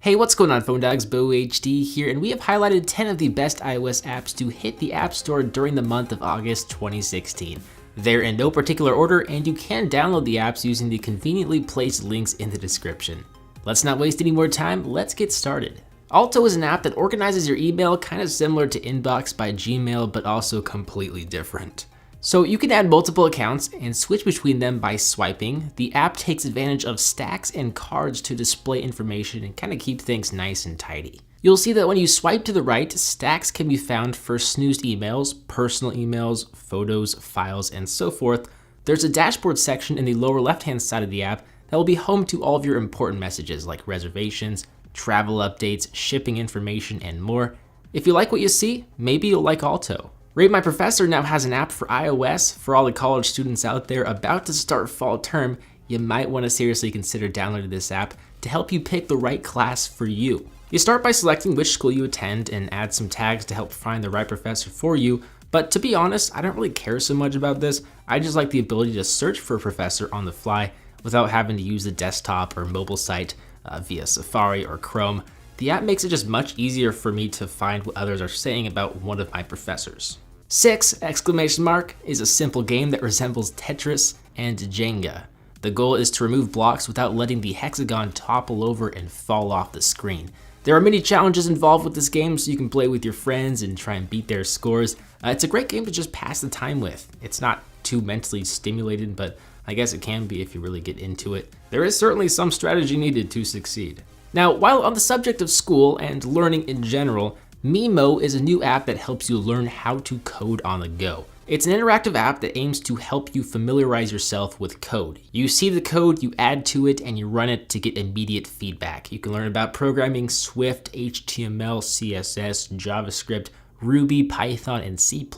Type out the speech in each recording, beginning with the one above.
Hey, what's going on, Phone Dogs? BoHD here, and we have highlighted 10 of the best iOS apps to hit the App Store during the month of August 2016. They're in no particular order, and you can download the apps using the conveniently placed links in the description. Let's not waste any more time, let's get started. Alto is an app that organizes your email kind of similar to Inbox by Gmail, but also completely different. So you can add multiple accounts and switch between them by swiping. The app takes advantage of stacks and cards to display information and kind of keep things nice and tidy. You'll see that when you swipe to the right, stacks can be found for snoozed emails, personal emails, photos, files, and so forth. There's a dashboard section in the lower left-hand side of the app that will be home to all of your important messages like reservations, travel updates, shipping information, and more. If you like what you see, maybe you'll like Alto. Rate My Professor now has an app for iOS. For all the college students out there about to start fall term, you might want to seriously consider downloading this app to help you pick the right class for you. You start by selecting which school you attend and add some tags to help find the right professor for you, but to be honest, I don't really care so much about this. I just like the ability to search for a professor on the fly without having to use the desktop or mobile site via Safari or Chrome. The app makes it just much easier for me to find what others are saying about one of my professors. 6! Is a simple game that resembles Tetris and Jenga. The goal is to remove blocks without letting the hexagon topple over and fall off the screen. There are many challenges involved with this game, so you can play with your friends and try and beat their scores. It's a great game to just pass the time with. It's not too mentally stimulating, but I guess it can be if you really get into it. There is certainly some strategy needed to succeed. Now, while on the subject of school and learning in general, Mimo is a new app that helps you learn how to code on the go. It's an interactive app that aims to help you familiarize yourself with code. You see the code, you add to it, and you run it to get immediate feedback. You can learn about programming Swift, HTML, CSS, JavaScript, Ruby, Python, and C++,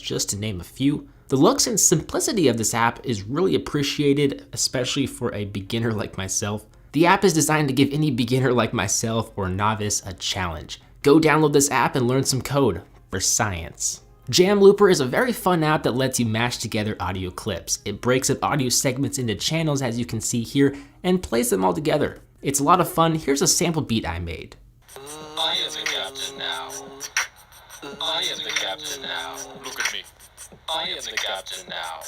just to name a few. The looks and simplicity of this app is really appreciated, especially for a beginner like myself. The app is designed to give any beginner like myself or novice a challenge. Go download this app and learn some code for science. Jam Looper is a very fun app that lets you mash together audio clips. It breaks up audio segments into channels, as you can see here, and plays them all together. It's a lot of fun. Here's a sample beat I made. I am the captain now. I am the captain now. Look at me. I am the captain now.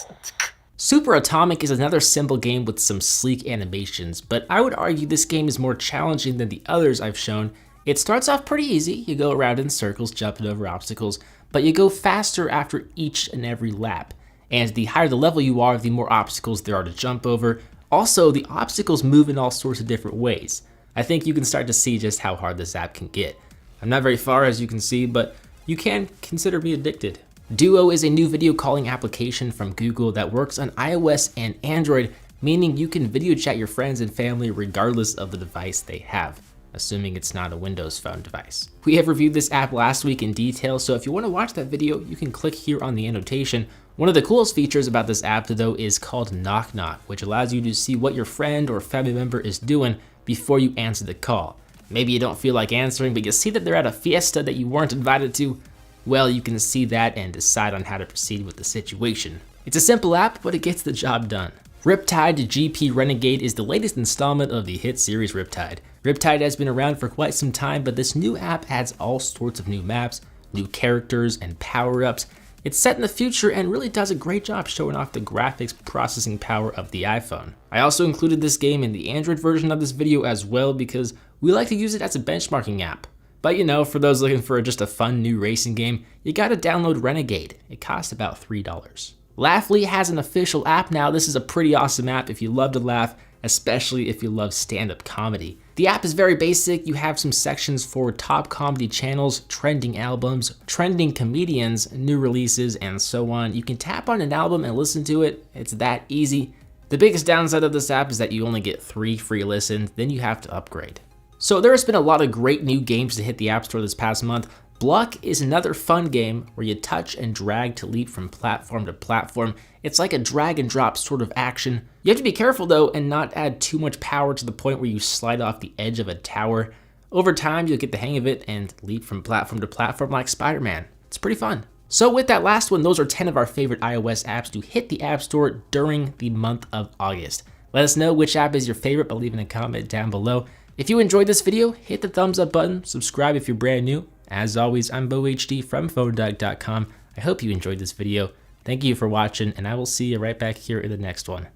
Super Atomic is another simple game with some sleek animations, but I would argue this game is more challenging than the others I've shown. It starts off pretty easy. You go around in circles, jumping over obstacles, but you go faster after each and every lap. And the higher the level you are, the more obstacles there are to jump over. Also, the obstacles move in all sorts of different ways. I think you can start to see just how hard this app can get. I'm not very far, as you can see, but you can consider me addicted. Duo is a new video calling application from Google that works on iOS and Android, meaning you can video chat your friends and family regardless of the device they have, assuming it's not a Windows Phone device. We have reviewed this app last week in detail, so if you want to watch that video, you can click here on the annotation. One of the coolest features about this app, though, is called Knock Knock, which allows you to see what your friend or family member is doing before you answer the call. Maybe you don't feel like answering, but you see that they're at a fiesta that you weren't invited to. Well, you can see that and decide on how to proceed with the situation. It's a simple app, but it gets the job done. Riptide GP Renegade is the latest installment of the hit series Riptide. Riptide has been around for quite some time, but this new app adds all sorts of new maps, new characters, and power-ups. It's set in the future and really does a great job showing off the graphics processing power of the iPhone. I also included this game in the Android version of this video as well because we like to use it as a benchmarking app. But you know, for those looking for just a fun new racing game, you gotta download Renegade. It costs about $3. Laughly has an official app now. This is a pretty awesome app if you love to laugh, especially if you love stand-up comedy. The app is very basic. You have some sections for top comedy channels, trending albums, trending comedians, new releases, and so on. You can tap on an album and listen to it. It's that easy. The biggest downside of this app is that you only get 3 free listens, then you have to upgrade. So there has been a lot of great new games to hit the App Store this past month. Bluck is another fun game where you touch and drag to leap from platform to platform. It's like a drag and drop sort of action. You have to be careful though and not add too much power to the point where you slide off the edge of a tower. Over time, you'll get the hang of it and leap from platform to platform like Spider-Man. It's pretty fun. So with that last one, those are 10 of our favorite iOS apps to hit the App Store during the month of August. Let us know which app is your favorite by leaving a comment down below. If you enjoyed this video, hit the thumbs up button, subscribe if you're brand new. As always, I'm BoHD from PhoneDoc.com. I hope you enjoyed this video. Thank you for watching, and I will see you right back here in the next one.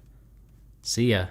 See ya.